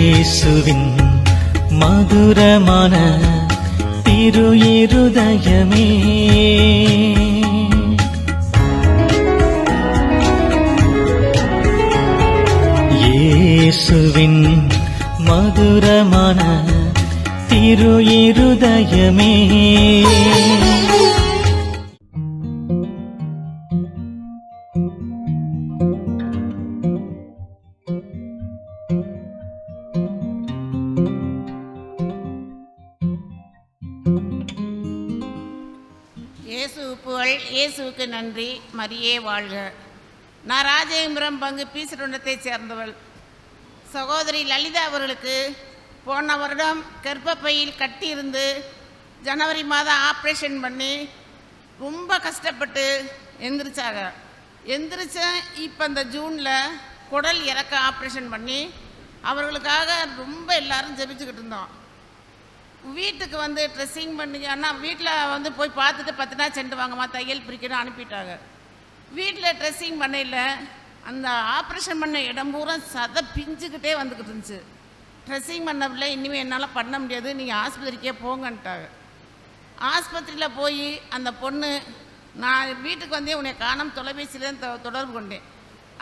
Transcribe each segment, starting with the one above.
இயேசுவின் மதுரமான திரு இருதயமே, இயேசுவின் மதுரமான திரு இருதயமே. இயேசு புகழ், இயேசுவுக்கு நன்றி, மரியே வாழ்க. நான் ராஜேந்திரம் பங்கு பீசுருண்டத்தை சேர்ந்தவள். சகோதரி லலிதா அவர்களுக்கு போன வருடம் கர்ப்பப்பையில் கட்டி இருந்து ஜனவரி மாதம் ஆப்ரேஷன் பண்ணி ரொம்ப கஷ்டப்பட்டு எந்திரிச்சாங்க. இப்போ இந்த ஜூனில் குடல் இறக்க ஆப்ரேஷன் பண்ணி அவர்களுக்காக ரொம்ப எல்லாரும் ஜெபிச்சுக்கிட்டு இருந்தோம். வீட்டுக்கு வந்து ட்ரெஸ்ஸிங் பண்ணி, ஆனால் வீட்டில் போய் பார்த்துட்டு 10 நாள் சென்று வாங்கம்மா தையல் பிரிக்கணும் அனுப்பிட்டாங்க. வீட்டில் ட்ரெஸ்ஸிங் பண்ணையில் அந்த ஆப்ரேஷன் பண்ண இடம் பூரா சதை பிஞ்சுக்கிட்டே வந்துக்கிட்டு இருந்துச்சு. ட்ரெஸ்ஸிங் பண்ணவில்லை, இனிமேல் என்னால் பண்ண முடியாது, நீங்கள் ஆஸ்பத்திரிக்கே போங்கன்ட்டாங்க. ஆஸ்பத்திரியில் போய் அந்த பொண்ணு, நான் வீட்டுக்கு வந்தே உன்னை காணாம தொலைபேசியில் தொடர்பு கொண்டேன்.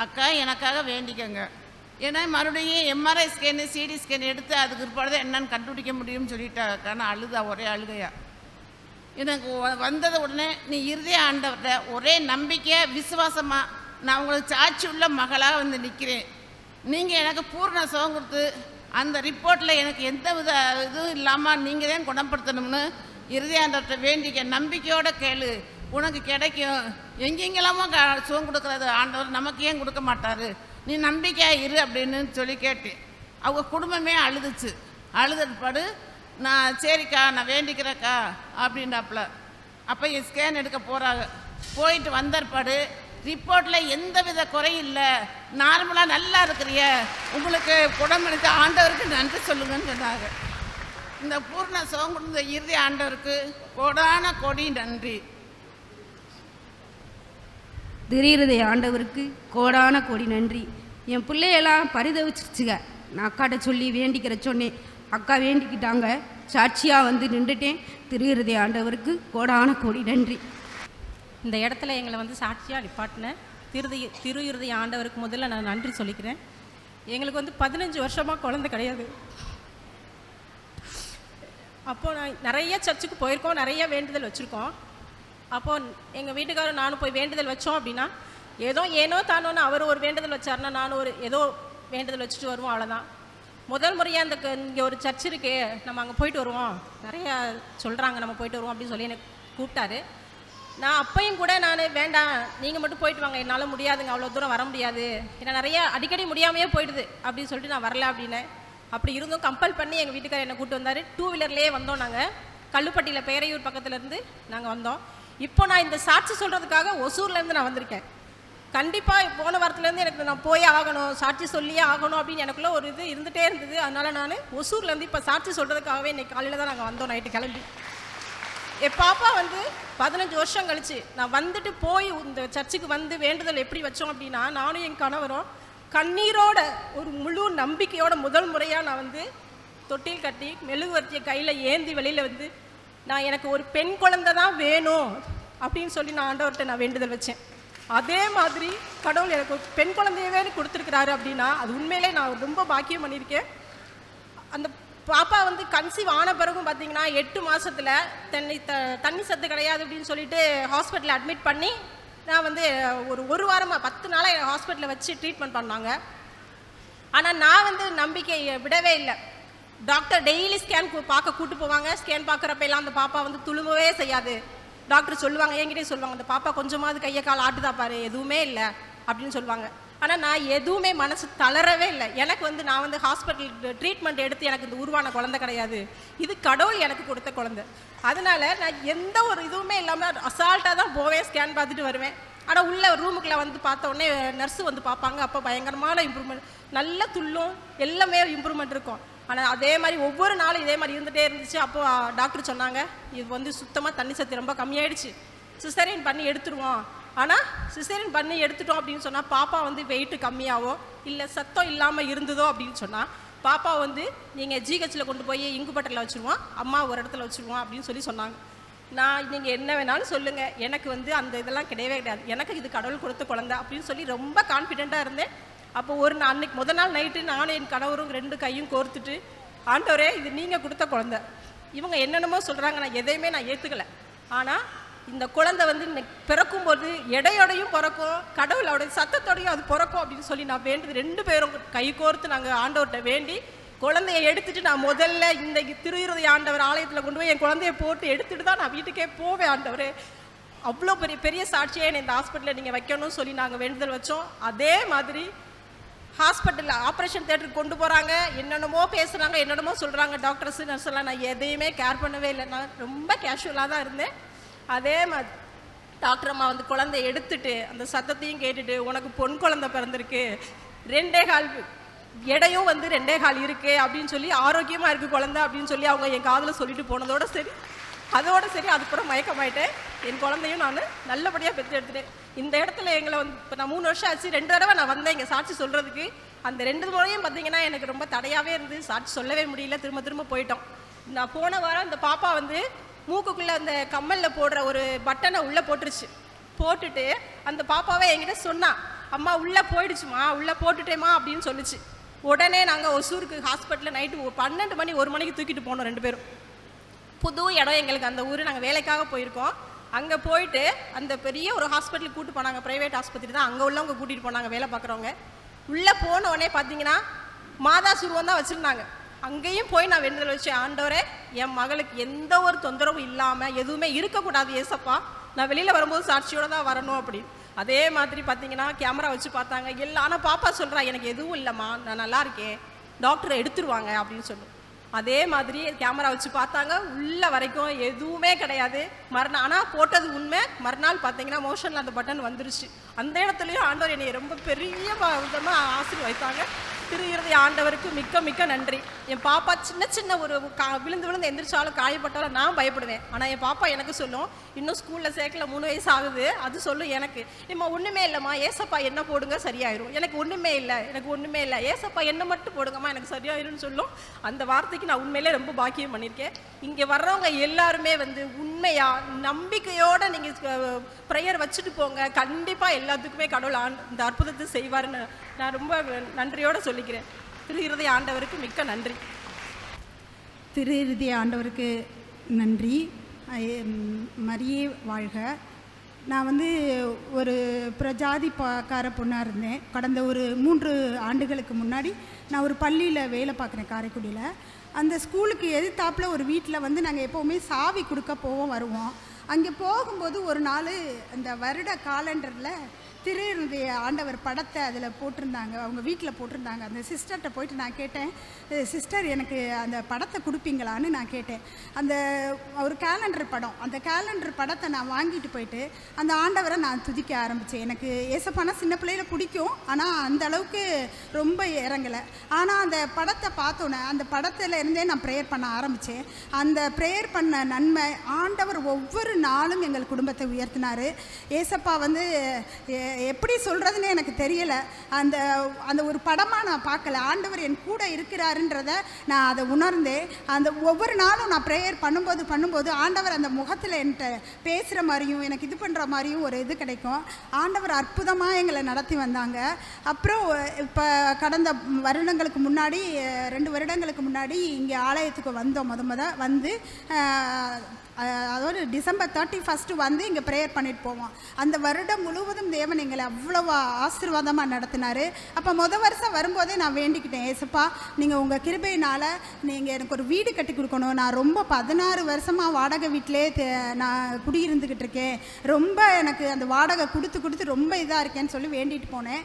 அக்கா எனக்காக வேண்டிக்கங்க, ஏன்னா மறுபடியும் எம்ஆர்ஐ ஸ்கேனு சிடி ஸ்கேன் எடுத்து அதுக்கு பிற்பாடு தான் என்னன்னு கண்டுபிடிக்க முடியும்னு சொல்லிட்டாக்கா. நான் அழுதா, ஒரே அழுகையா. எனக்கு வந்தது உடனே, நீ இருதய ஆண்டவர்கிட்ட ஒரே நம்பிக்கையாக விசுவாசமாக நான் உங்களுக்கு சாட்சி உள்ள மகளாக வந்து நிற்கிறேன், நீங்கள் எனக்கு பூர்ண சுகம் கொடுத்து அந்த ரிப்போர்ட்டில் எனக்கு எந்த வித இதுவும் இல்லாமல் நீங்கள் தான் குணப்படுத்தணும்னு இருதய ஆண்டவர்கிட்ட வேண்டிக்க. நம்பிக்கையோடு கேளு, உனக்கு கிடைக்கும். எங்கெங்கெல்லாமோ சுகம் கொடுக்குறது ஆண்டவர், நமக்கு ஏன் கொடுக்க மாட்டார், நீ நம்பிக்கையாக இரு அப்படின்னு சொல்லி கேட்டேன். அவங்க குடும்பமே அழுதுச்சு. அழுதுபாடு நான் சரிக்கா நான் வேண்டிக்கிறேக்கா அப்படின்னாப்புல. அப்போ என் ஸ்கேன் எடுக்க போகிறாங்க. போயிட்டு வந்தற்பாடு ரிப்போர்ட்டில் எந்த வித குறையும் இல்லை, நார்மலாக நல்லா இருக்கிறிய, உங்களுக்கு குணமளித்த ஆண்டவருக்கு நன்றி சொல்லுங்கன்னு சொன்னாங்க. இந்த பூர்ண சுகம் கொடுத்த இறுதி ஆண்டவருக்கு கோடான கோடி நன்றி. திடீருதய ஆண்டவருக்கு கோடான கோடி நன்றி. என் பிள்ளையெல்லாம் பரிதவிச்சிருச்சுங்க. நான் அக்காட்ட சொல்லி வேண்டிக்கிற சொன்னேன், அக்கா வேண்டிக்கிட்டாங்க, சாட்சியாக வந்து நின்றுட்டேன். திடீருதய ஆண்டவருக்கு கோடான கோடி நன்றி. இந்த இடத்துல எங்களை சாட்சியாக நிப்பாட்டின திரு இருதய ஆண்டவருக்கு முதல்ல நான் நன்றி சொல்லிக்கிறேன். எங்களுக்கு 15 வருஷமாக குழந்தை கிடையாது. அப்போது நான் நிறைய சர்ச்சுக்கு போயிருக்கோம், நிறைய வேண்டுதல் வச்சுருக்கோம். அப்போது எங்கள் வீட்டுக்காரர் நானும் போய் வேண்டுதல் வச்சோம் அப்படின்னா, ஏனோ தானோன்னு அவர் ஒரு வேண்டுதல் வச்சார்னா நானும் ஏதோ வேண்டுதல் வச்சுட்டு வருவோம், அவ்வளோதான். முதல் முறையாக இங்கே ஒரு சர்ச் இருக்கே, நம்ம அங்கே போயிட்டு வருவோம், நிறையா சொல்கிறாங்க, நம்ம போயிட்டு வருவோம் அப்படின்னு சொல்லி எனக்கு கூப்பிட்டாரு. நான் அப்பையும் கூட நான் வேண்டாம், நீங்கள் மட்டும் போயிட்டு வாங்க, என்னால் முடியாதுங்க, அவ்வளோ தூரம் வர முடியாது, ஏன்னா நிறையா அடிக்கடி முடியாமையே போயிடுது அப்படின்னு சொல்லிட்டு நான் வரல அப்படின்னேன். அப்படி இருந்தும் கம்பல் பண்ணி எங்கள் வீட்டுக்காரர் என்னை கூப்பிட்டு வந்தார். 2 வீலர்லேயே வந்தோம். நாங்கள் கல்லுப்பட்டியில் பேரையூர் பக்கத்துலேருந்து நாங்கள் வந்தோம். இப்போ நான் இந்த சாட்சி சொல்கிறதுக்காக ஒசூர்லேருந்து நான் வந்திருக்கேன். கண்டிப்பாக போன வாரத்துலேருந்து எனக்கு நான் போயே ஆகணும், சாட்சி சொல்லியே ஆகணும் அப்படின்னு எனக்குள்ளே ஒரு இது இருந்துகிட்டே இருந்தது. அதனால் நான் ஒசூர்லேருந்து இப்போ சாட்சி சொல்கிறதுக்காகவே இன்றைக்கி காலையில் தான் நாங்கள் வந்தோம், நைட்டு கிளம்பி. என் பாப்பா 15 வருஷம் கழிச்சு நான் வந்துட்டு போய் இந்த சர்ச்சுக்கு வந்து வேண்டுதல் எப்படி வச்சோம் அப்படின்னா, நானும் என் கணவரும் கண்ணீரோட ஒரு முழு நம்பிக்கையோட முதல் முறையாக நான் தொட்டில் கட்டி மெழுகுவர்த்தியை கையில் ஏந்தி வெளியில் நான் எனக்கு ஒரு பெண் குழந்தை தான் வேணும் அப்படின்னு சொல்லி நான் ஆண்டவர்கிட்ட நான் வேண்டுதல் வச்சேன். அதே மாதிரி கடவுள் எனக்கு ஒரு பெண் குழந்தையவே கொடுத்துருக்கிறாரு அப்படின்னா அது உண்மையிலே நான் ரொம்ப பாக்கியம் பண்ணியிருக்கேன். அந்த பாப்பா கன்சீவ் ஆன பிறகும் பார்த்தீங்கன்னா 8 மாதத்தில் தண்ணி சத்து கிடையாது அப்படின்னு சொல்லிட்டு ஹாஸ்பிட்டலில் அட்மிட் பண்ணி நான் ஒரு வாரமாக 10 நாளாக ஹாஸ்பிட்டலில் வச்சு ட்ரீட்மெண்ட் பண்ணாங்க. ஆனால் நான் நம்பிக்கையை விடவே இல்லை. டாக்டர் டெய்லி ஸ்கேன் பார்க்க கூட்டு போவாங்க. ஸ்கேன் பார்க்குறப்ப எல்லாம் அந்த பாப்பா துளுமவே செய்யாது. டாக்டர் சொல்லுவாங்க, என்கிட்டே சொல்லுவாங்க, அந்த பாப்பா கொஞ்சமாவது கையை கால் ஆட்டுதா பாரு, எதுவுமே இல்லை அப்படின்னு சொல்லுவாங்க. ஆனால் நான் எதுவுமே மனசு தளரவே இல்லை. எனக்கு நான் ஹாஸ்பிட்டல் ட்ரீட்மெண்ட் எடுத்து எனக்கு இந்த உருவான குழந்தை கிடையாது, இது கடவுள் எனக்கு கொடுத்த குழந்தை. அதனால நான் எந்த ஒரு இதுவுமே இல்லாமல் அசால்ட்டாக தான் போவேன், ஸ்கேன் பார்த்துட்டு வருவேன். ஆனால் உள்ள ரூமுக்குள்ளே பார்த்த உடனே நர்ஸு பார்ப்பாங்க. அப்போ பயங்கரமான இம்ப்ரூவ்மெண்ட், நல்ல துள்ளும், எல்லாமே இம்ப்ரூவ்மெண்ட் இருக்கும். ஆனால் அதே மாதிரி ஒவ்வொரு நாளும் இதே மாதிரி இருந்துகிட்டே இருந்துச்சு. அப்போது டாக்டர் சொன்னாங்க, இது சுத்தமாக தண்ணி சத்து ரொம்ப கம்மியாயிடுச்சு, சிசேரியன் பண்ணி எடுத்துருவோம். ஆனால் சிசேரியன் பண்ணி எடுத்துட்டோம் அப்படின்னு சொன்னால் பாப்பா வெயிட்டு கம்மியாவோ இல்லை சத்தம் இல்லாமல் இருந்ததோ அப்படின்னு சொன்னால் பாப்பா வந்து நீங்கள் ஜிஹெச்சில் கொண்டு போய் இங்குபட்டரில் வச்சுருவோம், அம்மா ஒரு இடத்துல வச்சுருவோம் அப்படின்னு சொன்னாங்க. நான் நீங்கள் என்ன வேணாலும் சொல்லுங்கள், எனக்கு வந்து அந்த இதெல்லாம் கிடையவே கிடையாது, எனக்கு இது கடவுள் கொடுத்த குழந்தை அப்படின்னு சொல்லி ரொம்ப கான்ஃபிடெண்ட்டாக இருந்தேன். அப்போ அன்னைக்கு முதல் நாள் நைட்டு நானும் என் கணவரும் 2 கையும் கோர்த்துட்டு, ஆண்டவரே இது நீங்கள் கொடுத்த குழந்தை, இவங்க என்னென்னமோ சொல்கிறாங்க, நான் எதையுமே நான் ஏற்றுக்கலை, ஆனால் இந்த குழந்தை வந்து பிறக்கும்போது எடையோடையும் பிறக்கும், கடவுளோடைய சத்தத்தோடையும் அது பிறக்கும் அப்படின்னு சொல்லி நான் வேண்டியது 2 பேரும் கை கோர்த்து நாங்கள் ஆண்டவர்கிட்ட வேண்டி குழந்தைய எடுத்துட்டு நான் முதல்ல இந்த திருஇருதய ஆண்டவர் ஆலயத்தில் கொண்டு போய் என் குழந்தைய போட்டு எடுத்துட்டு தான் நான் வீட்டுக்கே போவேன். ஆண்டவரே அவ்வளோ பெரிய பெரிய சாட்சியாக என்னை இந்த ஹாஸ்பிட்டலில் நீங்கள் வைக்கணும்னு சொல்லி நாங்கள் வேண்டுதல் வச்சோம். அதே மாதிரி ஹாஸ்பிட்டலில் ஆப்ரேஷன் தேட்டருக்கு கொண்டு போகிறாங்க, என்னென்னமோ பேசுகிறாங்க, என்னென்னமோ சொல்கிறாங்க டாக்டர்ஸு நர்ஸ் எல்லாம். நான் எதையுமே கேர் பண்ணவே இல்லை, நான் ரொம்ப கேஷுவலாக தான் இருந்தேன். அதே மாதிரி டாக்டர் அம்மா வந்து குழந்தைய எடுத்துட்டு அந்த சத்தத்தையும் கேட்டுட்டு, உனக்கு பொன் குழந்தை பிறந்திருக்கு, 2.25 எடையும் வந்து 2.25 இருக்குது அப்படின்னு சொல்லி, ஆரோக்கியமாக இருக்குது குழந்தை அப்படின்னு சொல்லி அவங்க என் காதில் சொல்லிட்டு போனதோட சரி, அதோட சரி. அதுக்கப்புறம் மயக்கமாயிட்டேன். என் குழந்தையும் நான் நல்லபடியாக பெற்று எடுத்துட்டேன். இந்த இடத்துல எங்களை வந்து இப்போ நான் 3 வருஷம் ஆச்சு, 2 தடவை நான் வந்தேன் இங்கே சாட்சி சொல்கிறதுக்கு. அந்த 2 முறையும் பார்த்தீங்கன்னா எனக்கு ரொம்ப தடையாகவே இருந்து சாட்சி சொல்லவே முடியல, திரும்ப போயிட்டோம். நான் போன வாரம் இந்த பாப்பா வந்து மூக்குக்குள்ளே அந்த கம்மலில் போடுற ஒரு பட்டனை உள்ளே போட்டுருச்சு. போட்டுட்டு அந்த பாப்பாவை என்கிட்ட சொன்னா, அம்மா உள்ளே போயிடுச்சுமா, உள்ளே போட்டுட்டேம்மா அப்படின்னு சொல்லிச்சு. உடனே நாங்கள் ஒசூருக்கு ஹாஸ்பிட்டலில் நைட்டு 12 மணி 1 மணிக்கு தூக்கிட்டு போனோம் 2 பேரும். புது இடம் எங்களுக்கு, அந்த ஊர் நாங்கள் வேலைக்காக போயிருக்கோம். அங்கே போயிட்டு அந்த பெரிய ஒரு ஹாஸ்பிட்டலுக்கு கூப்பிட்டு போனாங்க, ப்ரைவேட் ஆஸ்பத்திரி தான், அங்கே உள்ளவங்க கூட்டிகிட்டு போனாங்க வேலை பார்க்குறவங்க. உள்ளே போன உடனே பார்த்தீங்கன்னா மாதா சுருவம் தான் வச்சுருந்தாங்க. அங்கேயும் போய் நான் வேண்டுதல் வச்சேன், ஆண்டவரே என் மகளுக்கு எந்த ஒரு தொந்தரவும் இல்லாமல் எதுவுமே இருக்கக்கூடாது ஏசப்பா, நான் வெளியில் வரும்போது சாட்சியோடு தான் வரணும் அப்படின்னு. அதே மாதிரி பார்த்தீங்கன்னா கேமரா வச்சு பார்த்தாங்க எல்லாம். ஆனால் பாப்பா சொல்கிறா, எனக்கு எதுவும் இல்லைம்மா, நான் நல்லா இருக்கேன், டாக்டரை எடுத்துருவாங்க அப்படின்னு சொல்லுவோம். அதே மாதிரி கேமரா வச்சு பார்த்தாங்க, உள்ள வரைக்கும் எதுவுமே கிடையாது. ஆனால் போட்டது உண்மை. மறுநாள் பார்த்தீங்கன்னா மோஷனில் அந்த பட்டன் வந்துருச்சு. அந்த இடத்துலையும் ஆண்டவர் என்னை ரொம்ப பெரிய விதமாக ஆசீர்வதித்தாங்க. திருஇருதய ஆண்டவருக்கு மிக்க மிக்க நன்றி. என் பாப்பா சின்ன ஒரு விழுந்து எந்திரிச்சாலும் காயப்பட்டாலும் நான் பயப்படுவேன். ஆனால் என் பாப்பா எனக்கு சொல்லும், இன்னும் ஸ்கூலில் சேர்க்கல, 3 வயசு ஆகுது, அது சொல்லும் எனக்கு, இம்மா ஒன்றுமே இல்லைம்மா, ஏசப்பா என்ன போடுங்க சரியாயிரும், எனக்கு ஒன்றுமே இல்லை, ஏசப்பா என்ன மட்டும் போடுங்கம்மா எனக்கு சரியாயிரும்னு சொல்லும். அந்த வார்த்தைக்கு நான் உண்மையிலே ரொம்ப பாக்கியம் பண்ணியிருக்கேன். இங்கே வர்றவங்க எல்லாருமே வந்து உண்மையாக நம்பிக்கையோடு நீங்கள் ப்ரேயர் வச்சுட்டு போங்க, கண்டிப்பாக எல்லாத்துக்குமே கடவுள் இந்த அற்புதத்தை செய்வார்னு நான் ரொம்ப நன்றியோடு சொல்லிக்கிறேன். திருஇருதய ஆண்டவருக்கு மிக்க நன்றி. திருஇருதய ஆண்டவருக்கு நன்றி. மரியே வாழ்க. நான் வந்து ஒரு பிரஜாதிக்கார பொண்ணாக இருந்தேன். கடந்த ஒரு 3 ஆண்டுகளுக்கு முன்னாடி நான் ஒரு பள்ளியில் வேலை பார்க்குறேன், காரைக்குடியில். அந்த ஸ்கூலுக்கு எதிர்த்தாப்பில் ஒரு வீட்டில் வந்து நாங்கள் எப்போவுமே சாவி கொடுக்க போவோம் வருவோம். அங்கே போகும்போது ஒரு நாள் அந்த வருட காலண்டரில் திருஇருதய ஆண்டவர் படத்தை அதில் போட்டிருந்தாங்க, அவங்க வீட்டில் போட்டிருந்தாங்க. அந்த சிஸ்டர்கிட்ட போயிட்டு நான் கேட்டேன், சிஸ்டர் எனக்கு அந்த படத்தை கொடுப்பீங்களான்னு நான் கேட்டேன். அந்த ஒரு கேலண்டர் படம், அந்த கேலண்டர் படத்தை நான் வாங்கிட்டு போயிட்டு அந்த ஆண்டவரை நான் துதிக்க ஆரம்பித்தேன். எனக்கு ஏசப்பானா சின்ன பிள்ளையில பிடிக்கும், ஆனால் அந்த அளவுக்கு ரொம்ப இறங்கலை. ஆனால் அந்த படத்தை பார்த்தோன்னே அந்த படத்தில் இருந்தே நான் ப்ரேயர் பண்ண ஆரம்பித்தேன். அந்த ப்ரேயர் பண்ண நன்மை ஆண்டவர் ஒவ்வொரு நாளும் எங்கள் குடும்பத்தை உயர்த்தினார். ஏசப்பா வந்து எப்படி சொல்கிறதுன்னு எனக்கு தெரியலை. அந்த அந்த ஒரு படமாக நான் பார்க்கல, ஆண்டவர் என் கூட இருக்கிறாருன்றதை நான் அதை உணர்ந்தேன். அந்த ஒவ்வொரு நாளும் நான் ப்ரேயர் பண்ணும்போது ஆண்டவர் அந்த முகத்தில் என்கிட்ட பேசுகிற மாதிரியும் எனக்கு இது பண்ணுற மாதிரியும் ஒரு இது கிடைக்கும். ஆண்டவர் அற்புதமாக எங்களை நடத்தி வந்தாங்க. அப்புறம் இப்போ கடந்த வருடங்களுக்கு முன்னாடி 2 வருடங்களுக்கு முன்னாடி இங்கே ஆலயத்துக்கு வந்தோம். வந்து அதாவது டிசம்பர் 31 வந்து இங்கே ப்ரேயர் பண்ணிட்டு போவோம். அந்த வருடம் முழுவதும் தேவன் எங்களை அவ்வளோ ஆசீர்வாதமாக நடத்தினார். அப்போ வருஷம் வரும்போதே நான் வேண்டிக்கிட்டேன், ஏசப்பா நீங்கள் உங்கள் கிருபையினால் நீங்கள் எனக்கு ஒரு வீடு கட்டி கொடுக்கணும். நான் ரொம்ப 16 வருஷமாக வாடகை வீட்டிலே நான் குடியிருந்துக்கிட்டு இருக்கேன். ரொம்ப எனக்கு அந்த வாடகை கொடுத்து ரொம்ப இதாக இருக்கேன்னு சொல்லி வேண்டிட்டு போனேன்.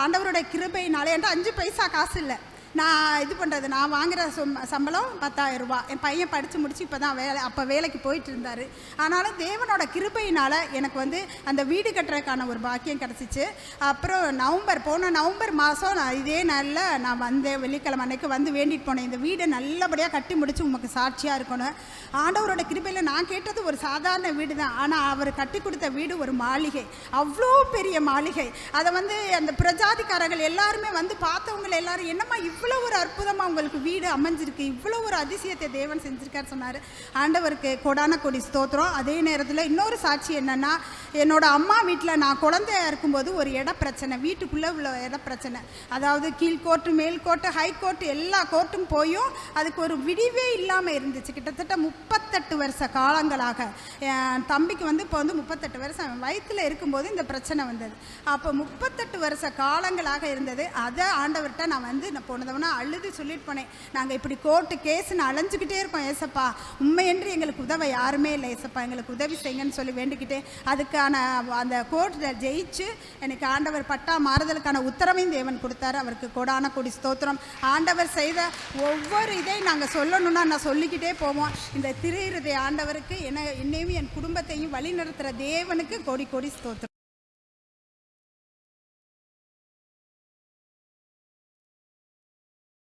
ஆண்டவரோட கிருபையினாலே என்கிட்ட 5 பைசா காசு இல்லை. நான் இது பண்ணுறது, நான் வாங்குகிற சம்பளம் 10,000 ரூபா. என் பையன் படித்து முடித்து இப்போ தான் அப்போ வேலைக்கு போயிட்டு இருந்தார். ஆனாலும் தேவனோட கிருபையினால் எனக்கு வந்து அந்த வீடு கட்டுறதுக்கான ஒரு பாக்கியம் கிடச்சிச்சு. அப்புறம் போன நவம்பர் மாதம் நான் இதே நாளில் நான் வந்தேன். வெள்ளிக்கிழமை அன்னைக்கு வந்து வேண்டிட்டு போனேன், இந்த வீடை நல்லபடியாக கட்டி முடித்து உமக்கு சாட்சியாக இருக்கணும். ஆண்டவரோட கிருபையில் நான் கேட்டது ஒரு சாதாரண வீடு தான், ஆனால் அவர் கட்டி கொடுத்த வீடு ஒரு மாளிகை, அவ்வளோ பெரிய மாளிகை. அதை வந்து அந்த பிரஜாதிக்காரர்கள் எல்லாருமே வந்து பார்த்தவங்களை எல்லாரும், என்னம்மா இவ்வளோ ஒரு அற்புதமாக உங்களுக்கு வீடு அமைஞ்சிருக்கு, இவ்வளோ ஒரு அதிசயத்தை தேவன் செஞ்சுருக்காரு சொன்னார். ஆண்டவருக்கு கொடான கொடி ஸ்தோத்திரம். அதே நேரத்தில் இன்னொரு சாட்சி என்னென்னா, என்னோட அம்மா வீட்டில் நான் குழந்தையா இருக்கும்போது ஒரு இட பிரச்சனை, வீட்டுக்குள்ளே உள்ள இட பிரச்சனை. அதாவது கீழ்கோர்ட்டு, மேல்கோர்ட்டு, ஹைகோர்ட்டு எல்லா கோர்ட்டும் போயும் அதுக்கு ஒரு விடிவே இல்லாமல் இருந்துச்சு. கிட்டத்தட்ட 38 வருஷ காலங்களாக. என் தம்பிக்கு வந்து இப்போ வந்து 38 வருஷம் வயிற்றில் இருக்கும்போது இந்த பிரச்சனை வந்தது. அப்போ 38 வருஷ காலங்களாக இருந்தது. அதை ஆண்டவர்கிட்ட நான் வந்து நான் போனதவனா அழுது சொல்லிட்டு போனேன், நாங்கள் இப்படி கோர்ட்டு கேஸுன்னு அலைஞ்சிக்கிட்டே இருக்கோம் ஏசப்பா, உண்மையென்று எங்களுக்கு உதவ யாருமே இல்லை ஏசப்பா, எங்களுக்கு உதவி செய்யுங்கன்னு சொல்லி வேண்டிக்கிட்டேன். அதுக்கான அந்த கோர்ட்டில் ஜெயிச்சு எனக்கு ஆண்டவர் பட்டா மாறுதலுக்கான உத்தரவையும் தேவன் கொடுத்தாரு. அவருக்கு கொடான கொடி ஸ்தோத்திரம். ஆண்டவர் செய்த ஒவ்வொரு இதை நாங்கள் சொல்லணும்னா நான் சொல்லிக்கிட்டே போவோம். இந்த திரு இருதய ஆண்டவருக்கு என்னையும் என் குடும்பத்தையும் வழி நடத்துகிற தேவனுக்கு கோடி கோடி ஸ்தோத்திரம்.